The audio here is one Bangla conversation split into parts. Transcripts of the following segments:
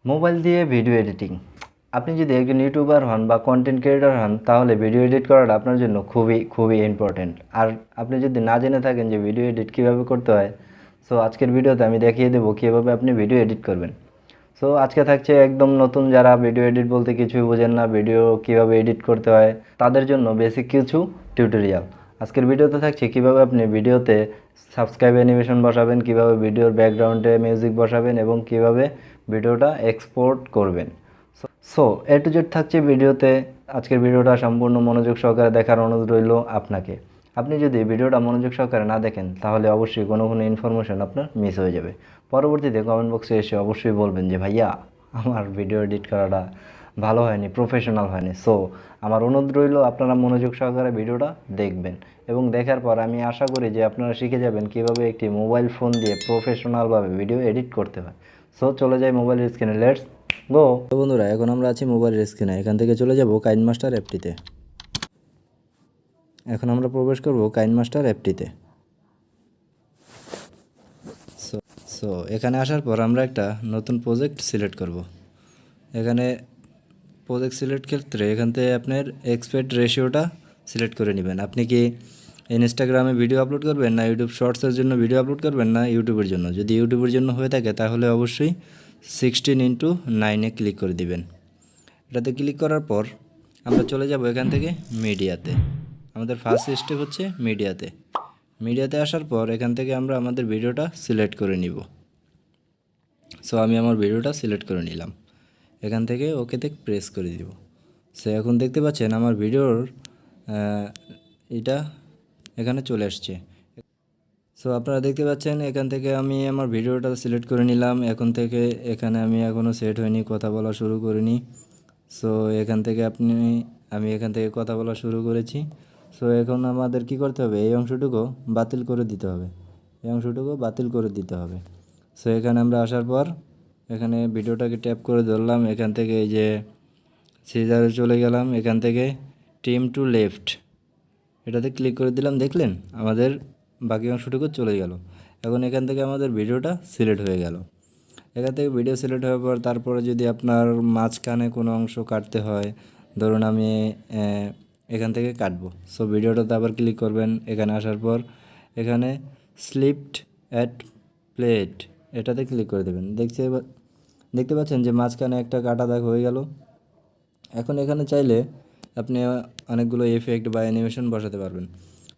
মোবাইল দিয়ে ভিডিও এডিটিং। আপনি যদি একজন ইউটিউবার হন বা কন্টেন্ট ক্রিয়েটর হন তাহলে ভিডিও এডিট করাটা আপনার জন্য খুবই খুবই ইম্পর্টেন্ট। আর আপনি যদি না জেনে থাকেন যে ভিডিও এডিট কীভাবে করতে হয়, সো আজকের ভিডিওতে আমি দেখিয়ে দেবো কীভাবে আপনি ভিডিও এডিট করবেন। সো আজকে থাকছে একদম নতুন, যারা ভিডিও এডিট বলতে কিছুই বোঝেন না, ভিডিও কীভাবে এডিট করতে হয় তাদের জন্য বেসিক কিছু টিউটোরিয়াল। আজকের ভিডিওতে থাকছে কীভাবে আপনি ভিডিওতে সাবস্ক্রাইব অ্যানিমেশন বসাবেন, কীভাবে ভিডিওর ব্যাকগ্রাউন্ডে মিউজিক বসাবেন এবং কীভাবে ভিডিওটা এক্সপোর্ট করবেন। সো এ টু জেড থাকছে ভিডিওতে। আজকের ভিডিওটা সম্পূর্ণ মনোযোগ সহকারে দেখার অনুরোধ রইল আপনাকে। আপনি যদি ভিডিওটা মনোযোগ সহকারে না দেখেন তাহলে অবশ্যই কোনো ইনফরমেশন আপনার মিস হয়ে যাবে। পরবর্তীতে কমেন্ট বক্সে এসে অবশ্যই বলবেন যে ভাইয়া আমার ভিডিও এডিট করাটা ভালো হয়নি, প্রফেশনাল হয়নি। সো আমার অনুরোধ রইল আপনারা মনোযোগ সহকারে ভিডিওটা দেখবেন এবং দেখার পর আমি আশা করি যে আপনারা শিখে যাবেন কীভাবে একটি মোবাইল ফোন দিয়ে প্রফেশনালভাবে ভিডিও এডিট করতে হয়। সো চলে যাই মোবাইলের স্ক্রিনে, লেটস গো। তো বন্ধুরা, এখন আমরা আছি মোবাইলের স্ক্রিনে। এখান থেকে চলে যাব কাইনমাস্টার অ্যাপটিতে। এখন আমরা প্রবেশ করব কাইনমাস্টার অ্যাপটিতে। সো সো এখানে আসার পর আমরা একটা নতুন প্রজেক্ট সিলেক্ট করব। এখানে প্রজেক্ট সিলেক্ট ক্ষেত্রে এখান থেকে আপনার এক্সপেক্ট রেশিওটা সিলেক্ট করে নেবেন। আপনি কি ইনস্টাগ্রামে ভিডিও আপলোড করবেন, না ইউটিউব শর্টসের জন্য ভিডিও আপলোড করবেন, না ইউটিউবের জন্য? যদি ইউটিউবের জন্য হয়ে থাকে তাহলে অবশ্যই 16:9 ক্লিক করে দিবেন। এটাতে ক্লিক করার পর আমরা চলে যাব এখান থেকে মিডিয়াতে। আমাদের ফার্স্ট স্টেপ হচ্ছে মিডিয়াতে। মিডিয়াতে আসার পর এখান থেকে আমরা আমাদের ভিডিওটা সিলেক্ট করে নিব। সো আমি আমার ভিডিওটা সিলেক্ট করে নিলাম। এখান থেকে ওকেতে প্রেস করে দিব। সো এখন দেখতে পাচ্ছেন আমার ভিডিওর এটা এখানে চলে আসছে। সো আপনারা দেখতে পাচ্ছেন এখান থেকে আমি আমার ভিডিওটা সিলেক্ট করে নিলাম। এখন থেকে এখানে আমি এখনও সেট হয়নি, কথা বলা শুরু করিনি। সো এখান থেকে আমি এখান থেকে কথা বলা শুরু করেছি। সো এখন আমাদের কি করতে হবে, এই অংশটুকু বাতিল করে দিতে হবে, এই অংশটুকু বাতিল করে দিতে হবে। সো এখানে আমরা আসার পর এখানে ভিডিওটাকে ট্যাপ করে ধরলাম। এখান থেকে এই যে সিজারে চলে গেলাম, এখান থেকে ট্রিম টু লেফট এটাতে ক্লিক করে দিলাম। দেখলেন আমাদের বাকি অংশটুকু চলে গেল। এখন এখান থেকে আমাদের ভিডিওটা সিলেক্ট হয়ে গেল। এখান থেকে ভিডিও সিলেক্ট হওয়ার পর তারপরে যদি আপনার মাঝখানে কোনো অংশ কাটতে হয়, ধরুন আমি এখান থেকে কাটবো। সো ভিডিওটাতে আবার ক্লিক করবেন। এখানে আসার পর এখানে স্লিপড অ্যাট প্লেট এটাতে ক্লিক করে দেবেন। দেখতে পাচ্ছেন যে মাঝখানে একটা কাটা দাগ হয়ে গেল। এখন এখানে চাইলে আপনি অনেকগুলো এফেক্ট বা অ্যানিমেশন বসাতে পারবেন।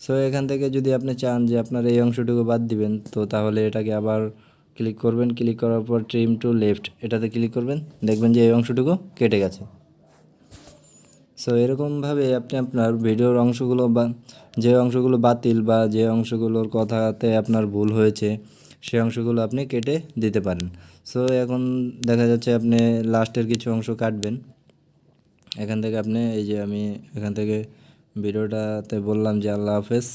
সো এখান থেকে যদি আপনি চান যে আপনার এই অংশটুকু বাদ দিবেন, তো তাহলে এটাকে আবার ক্লিক করবেন। ক্লিক করার পর ট্রিম টু লেফট এটাতে ক্লিক করবেন, দেখবেন যে এই অংশটুকু কেটে গেছে। সো এরকমভাবে আপনি আপনার ভিডিওর অংশগুলো বা যে অংশগুলো বাতিল বা যে অংশগুলোর কথাতে আপনার ভুল হয়েছে সেই অংশগুলো আপনি কেটে দিতে পারেন। সো এখন দেখা যাচ্ছে আপনি লাস্টের কিছু অংশ কাটবেন। এখান থেকে আপনি এই যে আমি এখান থেকে ভিডিওটাতে বললাম যে আল্লাহ হাফেজ,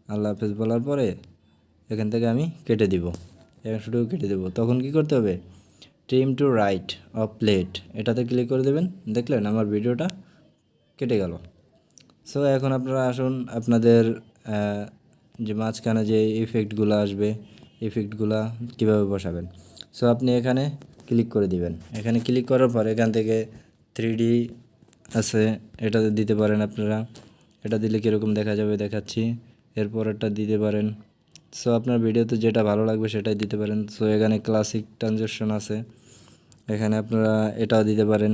আল্লাহ হাফেজ বলার পরে এখান থেকে আমি কেটে দিব, এই অংশটুকু কেটে দেবো। তখন কি করতে হবে, trim to right of plate এটাতে ক্লিক করে দেবেন। দেখলেন আমার ভিডিওটা কেটে গেল। সো এখন আপনারা আসুন আপনাদের যে মাঝখানে যে ইফেক্টগুলো আসবে ইফেক্টগুলো কীভাবে বসাবেন। সো আপনি এখানে ক্লিক করে দিবেন। এখানে ক্লিক করার পর এখান থেকে 3D আছে, এটাতে দিতে পারেন আপনারা। এটা দিলে কীরকম দেখা যাবে দেখাচ্ছি। এরপর এটা দিতে পারেন। সো আপনার ভিডিওতে যেটা ভালো লাগবে সেটাই দিতে পারেন। সো এখানে ক্লাসিক ট্রানজেকশন আছে, এখানে আপনারা এটাও দিতে পারেন।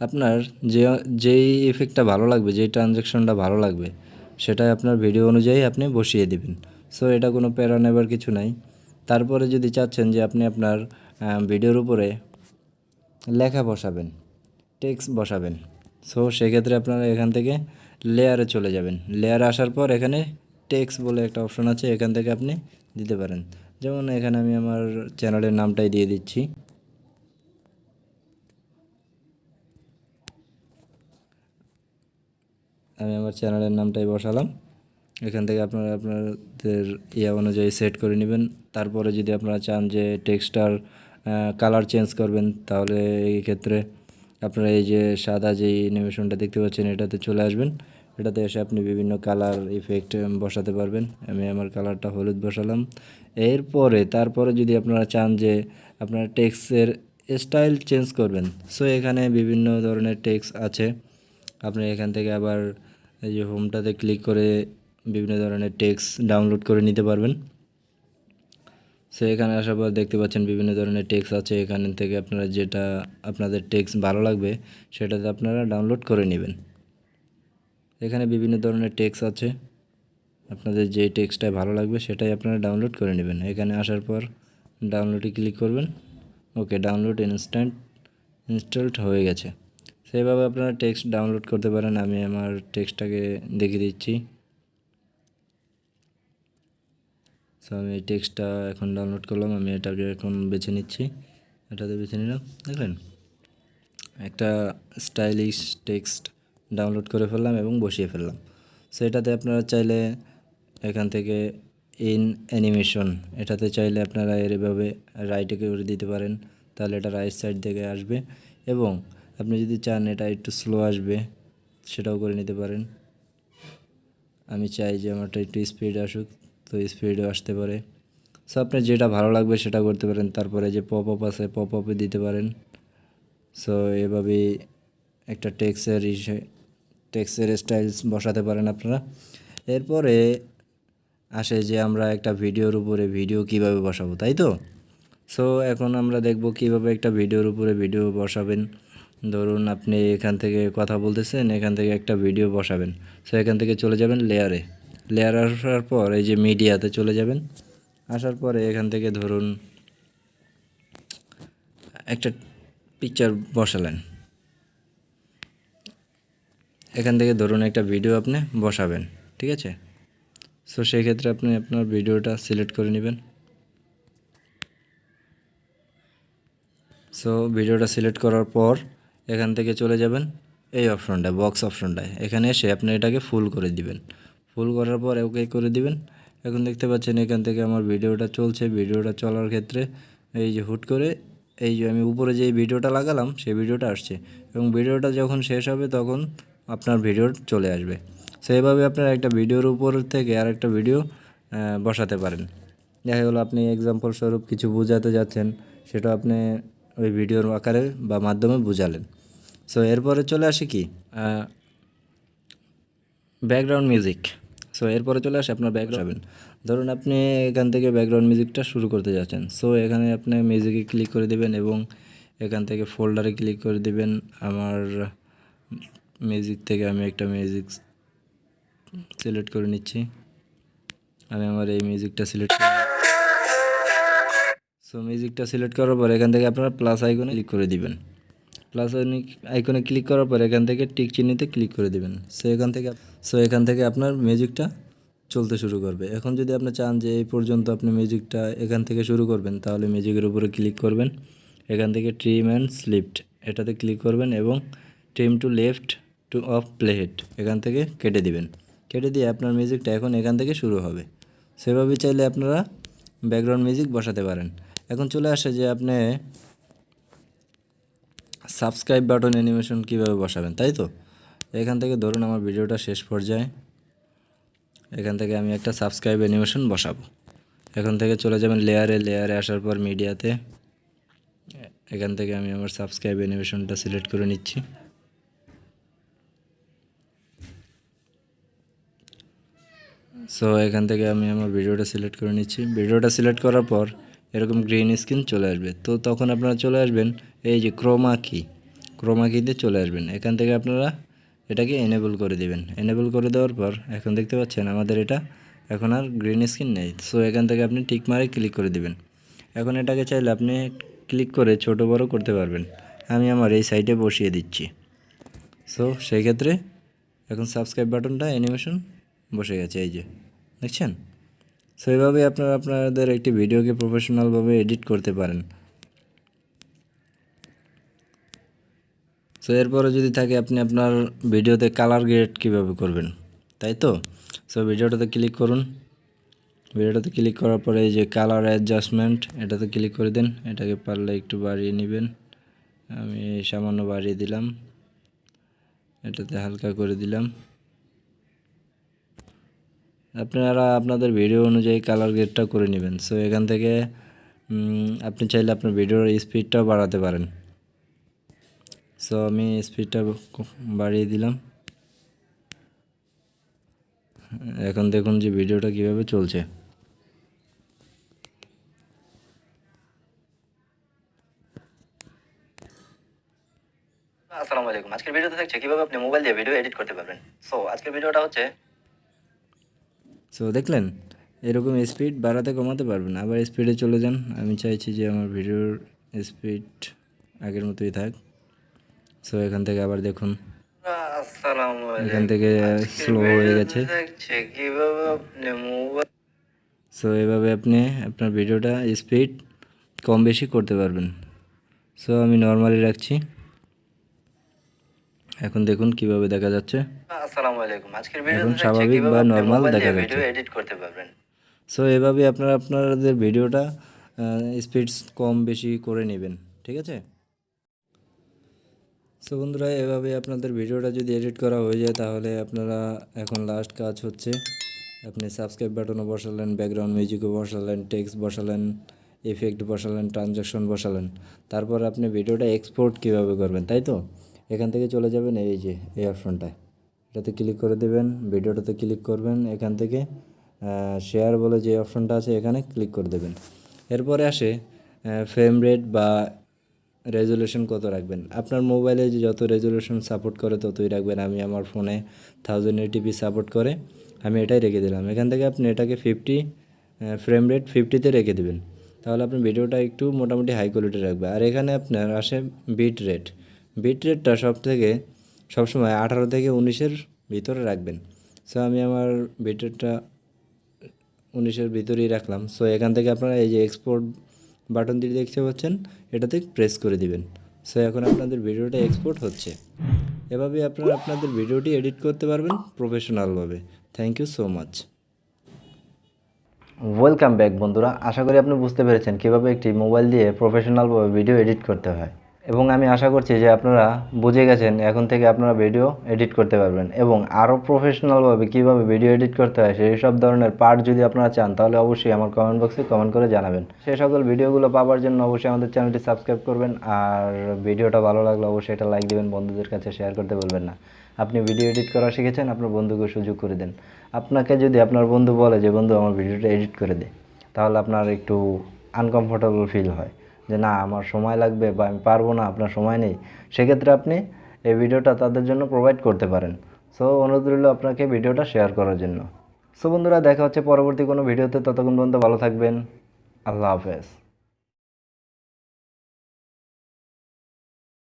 আপনার যেই ইফেক্টটা ভালো লাগবে, যেই ট্রানজ্যাকশনটা ভালো লাগবে সেটাই আপনার ভিডিও অনুযায়ী আপনি বসিয়ে দিবেন। সো এটা কোনো প্যারা নেবার কিছু নাই। তারপরে যদি চাচ্ছেন যে আপনি আপনার ভিডিওর উপরে লেখা বসাবেন, টেক্সট বসাবেন, সো সেক্ষেত্রে আপনারা এখান থেকে লেয়ারে চলে যাবেন। লেয়ারে আসার পর এখানে টেক্সট বলে একটা অপশন আছে, এখান থেকে আপনি দিতে পারেন। যেমন এখানে আমি আমার চ্যানেলের নামটাই দিয়ে দিচ্ছি। আমি আমার চ্যানেলের নামটাই বসালাম। এখান থেকে আপনারা আপনাদের অনুযায়ী সেট করে নেবেন। তারপরে যদি আপনারা চান যে টেক্সটার কালার চেঞ্জ করবেন, তাহলে এই ক্ষেত্রে আপনারা এই যে সাদা যেই অ্যানিমেশনটা দেখতে পাচ্ছেন এটাতে চলে আসবেন। এটাতে এসে আপনি বিভিন্ন কালার ইফেক্ট বসাতে পারবেন। আমি আমার কালারটা হলুদ বসালাম। তারপরে যদি আপনারা চান যে আপনারা টেক্সটের স্টাইল চেঞ্জ করবেন, সো এখানে বিভিন্ন ধরনের টেক্সট আছে। আপনি এখান থেকে আবার এই যে হোমটাতে ক্লিক করে বিভিন্ন ধরনের টেক্সট ডাউনলোড করে নিতে পারবেন। সো এখানে আসার পর দেখতে পাচ্ছেন বিভিন্ন ধরনের টেক্সট আছে। এখান থেকে আপনারা যেটা আপনাদের টেক্সট ভালো লাগবে সেটাতে আপনারা ডাউনলোড করে নেবেন। এখানে বিভিন্ন ধরনের টেক্সট আছে, আপনাদের যে টেক্সটটা ভালো লাগবে সেটাই আপনারা ডাউনলোড করে নেবেন। এখানে আসার পর ডাউনলোডে ক্লিক করবেন। ওকে, ডাউনলোড ইনস্টলড হয়ে গেছে। সেইভাবে আপনারা টেক্সট ডাউনলোড করতে পারেন। আমি আমার টেক্সটটাকে দেখিয়ে দিচ্ছি। সো আমি এই টেক্সটটা এখন ডাউনলোড করলাম। আমি এটাকে এখন বেছে নিচ্ছি, এটাতে বেছে নিলাম। দেখলেন, একটা স্টাইলিশ টেক্সট ডাউনলোড করে ফেললাম এবং বসিয়ে ফেললাম। সো এটাতে আপনারা চাইলে এখান থেকে ইন অ্যানিমেশন, এটাতে চাইলে আপনারা এভাবে রাইটে করে দিতে পারেন, তাহলে এটা রাইট সাইড থেকে আসবে। এবং আপনি যদি চান এটা একটু স্লো আসবে, সেটাও করে নিতে পারেন। আমি চাই যে আমারটা একটু স্পিড আসুক, তো স্পিডও আসতে পারে। সো আপনার যেটা ভালো লাগবে সেটা করতে পারেন। তারপরে যে পপ আপ আছে, পপ আপে দিতে পারেন। সো এভাবেই একটা টেক্সটের স্টাইলস বসাতে পারেন আপনারা। এরপরে আসে যে আমরা একটা ভিডিওর উপরে ভিডিও কিভাবে বসাবো, তাই তো? সো এখন আমরা দেখব কিভাবে একটা ভিডিওর উপরে ভিডিও বসাবেন। ধরুন আপনি এখান থেকে কথা বলতেছেন, এখান থেকে একটা ভিডিও বসাবেন। সো এখান থেকে চলে যাবেন লেয়ার আসার পর এই যে মিডিয়াতে চলে যাবেন। আসার পরে এখান থেকে ধরুন একটা পিকচার বসালেন, এখান থেকে ধরুন একটা ভিডিও আপনি বসাবেন, ঠিক আছে? সো সেই ক্ষেত্রে আপনি আপনার ভিডিওটা সিলেক্ট করে নেবেন। সো ভিডিওটা সিলেক্ট করার পর এখান থেকে চলে যাবেন এই অপশনটায়, বক্স অপশনটায়। এখানে এসে আপনি এটাকে ফুল করে দিবেন। ফুল করার পর ওকে করে দিবেন। এখন দেখতে পাচ্ছেন এখান থেকে আমার ভিডিওটা চলছে। ভিডিওটা চলার ক্ষেত্রে এই যে হুট করে এই যে আমি উপরে যে ভিডিওটা লাগালাম সেই ভিডিওটা আসছে, এবং ভিডিওটা যখন শেষ হবে তখন আপনার ভিডিও চলে আসবে। সো এইভাবে আপনার একটা ভিডিওর উপর থেকে আর একটা ভিডিও বসাতে পারেন। দেখা গেলো আপনি এক্সাম্পল স্বরূপ কিছু বোঝাতে যাচ্ছেন, সেটা আপনি ওই ভিডিওর আকারে বা মাধ্যমে বুঝালেন। সো এরপরে চলে আসে কি ব্যাকগ্রাউন্ড মিউজিক। সো এরপরে চলে আসে আপনার ব্যাকগ্রাউন্ড। ধরুন আপনি এখান থেকে ব্যাকগ্রাউন্ড মিউজিকটা শুরু করতে যাচ্ছেন। সো এখানে আপনি মিউজিকে ক্লিক করে দেবেন এবং এখান থেকে ফোল্ডারে ক্লিক করে দেবেন। আমার মিউজিক থেকে আমি একটা মিউজিক সিলেক্ট করে নিচ্ছি। আমি আমার এই মিউজিকটা সিলেক্ট করে, সো মিউজিকটা সিলেক্ট করার পর এখান থেকে আপনারা প্লাস আইকনে ক্লিক করে দিবেন। প্লাস আইকনে ক্লিক করার পর এখান থেকে টিক চিহ্নিতে ক্লিক করে দিবেন। সো এখান থেকে আপনার মিউজিকটা চলতে শুরু করবে। এখন যদি আপনি চান যে এই পর্যন্ত আপনি মিউজিকটা এখান থেকে শুরু করবেন, তাহলে মিউজিকের উপরে ক্লিক করবেন। এখান থেকে ট্রিম অ্যান্ড স্লিপ্ট এটাতে ক্লিক করবেন এবং trim to left to of play head এখান থেকে কেটে দিবেন। কেটে দিয়ে আপনার মিউজিকটা এখন এখান থেকে শুরু হবে। সেভাবে চাইলে আপনারা ব্যাকগ্রাউন্ড মিউজিক বসাতে পারেন। এখন চলে আসে যে আপনি সাবস্ক্রাইব বাটন অ্যানিমেশন কীভাবে বসাবেন, তাই তো? এখান থেকে ধরুন আমার ভিডিওটা শেষ পর্যায়ে, এখান থেকে আমি একটা সাবস্ক্রাইব অ্যানিমেশন বসাবো। এখান থেকে চলে যাবেন লেয়ারে আসার পর মিডিয়াতে, এখান থেকে আমি আমার সাবস্ক্রাইব অ্যানিমেশনটা সিলেক্ট করে নিচ্ছি। সো এখান থেকে আমি আমার ভিডিওটা সিলেক্ট করে নিচ্ছি। ভিডিওটা সিলেক্ট করার পর এরকম গ্রিন স্ক্রিন চলে আসবে। তো তখন আপনারা চলে আসবেন এই যে ক্রোমা কিতে চলে আসবেন। এখান থেকে আপনারা এটাকে এনেবল করে দিবেন। এনেবল করে দেওয়ার পর এখন দেখতে পাচ্ছেন আমাদের এটা এখন আর গ্রিন স্ক্রিন নেই। সো এখান থেকে আপনি টিক মারে ক্লিক করে দিবেন। এখন এটাকে চাইলে আপনি ক্লিক করে ছোট বড় করতে পারবেন। আমি আমার এই সাইডে বসিয়ে দিচ্ছি। সো সেই ক্ষেত্রে এখন সাবস্ক্রাইব বাটনটা অ্যানিমেশন বসে গেছে, এই যে দেখছেন। সো এইভাবে আপনারা আপনাদের একটি ভিডিওকে প্রফেশনালভাবে এডিট করতে পারেন। সো এরপরে যদি থাকে আপনি আপনার ভিডিওতে কালার গ্রেড কীভাবে করবেন, তাই তো? সো ভিডিওটাতে ক্লিক করুন। ভিডিওটাতে ক্লিক করার পরে এই যে কালার অ্যাডজাস্টমেন্ট এটাতে ক্লিক করে দেন। এটাকে পারলে একটু বাড়িয়ে নেবেন। আমি সামান্য বাড়িয়ে দিলাম, এটাতে হালকা করে দিলাম। আপনারা আপনাদের ভিডিও অনুযায়ী কালার গ্রেডটা করে নেবেন। সো এখান থেকে আপনি চাইলে আপনার ভিডিওর স্পিডটাও বাড়াতে পারেন। সো আমি স্পিডটা বাড়িয়ে দিলাম। এখন দেখুন যে ভিডিওটা কিভাবে চলছে। আসসালামু আলাইকুম। আজকের ভিডিওতে থাকছে কিভাবে আপনি মোবাইল দিয়ে ভিডিও এডিট করতে পারবেন। সো আজকের ভিডিওটা হচ্ছে সো দেখলেন, এরকম স্পিড বাড়াতে কমাতে পারবেন। আবার স্পিডে চলে যান। আমি চাইছি যে আমার ভিডিওর স্পিড আগের মতোই থাক। সো এখান থেকে আবার দেখুন, আসসালামু এখান আলাইকুম। থেকে আজকের স্লো হয়ে গেছে। ভিডিওতে থাকছে কিভাবে আপনি মোবাইল সো এভাবে আপনি আপনার ভিডিওটা স্পিড কম বেশি করতে পারবেন। সো আমি নর্মালি রাখছি। এখন দেখুন কিভাবে দেখা যাচ্ছে। আসসালামু আলাইকুম। আজকের এখন ভিডিওতে থাকছে স্বাভাবিক কিভাবে বা আপনি নর্মাল মোবাইল দেখা দিয়ে যাচ্ছে। ভিডিও এডিট করতে পারবেন। সো এভাবে আপনারা আপনাদের ভিডিওটা স্পিড কম বেশি করে নেবেন, ঠিক আছে? সো বন্ধুরা, এভাবে আপনাদের ভিডিওটা যদি এডিট করা হয়ে যায় তাহলে আপনারা এখন লাস্ট কাজ হচ্ছে আপনি সাবস্ক্রাইব বাটনও বসালেন, ব্যাকগ্রাউন্ড মিউজিকও বসালেন, টেক্সট বসালেন, ইফেক্ট বসালেন, ট্রানজ্যাকশন বসালেন। তারপর আপনি ভিডিওটা এক্সপোর্ট কীভাবে করবেন, তাই তো? এখান থেকে চলে যাবেন এই যে এই অপশনটায়, এটাতে ক্লিক করে দেবেন, ভিডিওটাতে ক্লিক করবেন, এখান থেকে শেয়ার বলে যে অপশনটা আছে এখানে ক্লিক করে দেবেন। এরপরে আসে ফ্রেম রেট বা রেজুলেশন কত রাখবেন। আপনার মোবাইলে যে যত রেজুলেশন সাপোর্ট করে ততই রাখবেন। আমি আমার ফোনে 1080p সাপোর্ট করে আমি এটাই রেখে দিলাম। এখান থেকে আপনি এটাকে 50 ফ্রেম রেট 50-তে রেখে দেবেন। তাহলে আপনার ভিডিওটা একটু মোটামুটি হাই কোয়ালিটি রাখবে। আর এখানে আপনার আসে বিট রেট। বিট রেটটা সবসময় 18 থেকে 19-এর ভিতরে রাখবেন। সো আমি আমার বিট রেটটা 19-এর ভিতরেই রাখলাম। সো এখান থেকে আপনারা এই যে এক্সপোর্ট বাটনটি দেখতে পাচ্ছেন, এটাতে প্রেস করে দিবেন। সো এখন আপনাদের ভিডিওটা এক্সপোর্ট হচ্ছে। এভাবে আপনারা আপনাদের ভিডিওটি এডিট করতে পারবেন প্রফেশনালভাবে। Thank you so much. Welcome back বন্ধুরা। আশা করি আপনি বুঝতে পেরেছেন কীভাবে একটি মোবাইল দিয়ে প্রফেশনালভাবে ভিডিও এডিট করতে হয়, এবং আমি আশা করছি যে আপনারা বুঝে গেছেন। এখন থেকে আপনারা ভিডিও এডিট করতে পারবেন, এবং আরও প্রফেশনালভাবে কীভাবে ভিডিও এডিট করতে হয় সেই সব ধরনের পার্ট যদি আপনারা চান তাহলে অবশ্যই আমার কমেন্ট বক্সে কমেন্ট করে জানাবেন। সেই সকল ভিডিওগুলো পাওয়ার জন্য অবশ্যই আমাদের চ্যানেলটি সাবস্ক্রাইব করবেন, আর ভিডিওটা ভালো লাগলে অবশ্যই এটা লাইক দেবেন, বন্ধুদের কাছে শেয়ার করতে বলবেন না। আপনি ভিডিও এডিট করা শিখেছেন, আপনার বন্ধুকে সুযোগ করে দেন। আপনাকে যদি আপনার বন্ধু বলে যে বন্ধু আমার ভিডিওটা এডিট করে দে, তাহলে আপনার একটু আনকমফোর্টেবল ফিল হয় যে না আমার সময় লাগবে বা আমি পারবো না, আপনার সময় নেই। সেক্ষেত্রে আপনি এই ভিডিওটা তাদের জন্য প্রোভাইড করতে পারেন। সো অনুরোধ রইল আপনাকে ভিডিওটা শেয়ার করার জন্য। সো বন্ধুরা, দেখা হচ্ছে পরবর্তী কোনো ভিডিওতে। ততক্ষণ পর্যন্ত ভালো থাকবেন। আল্লাহ হাফেজ।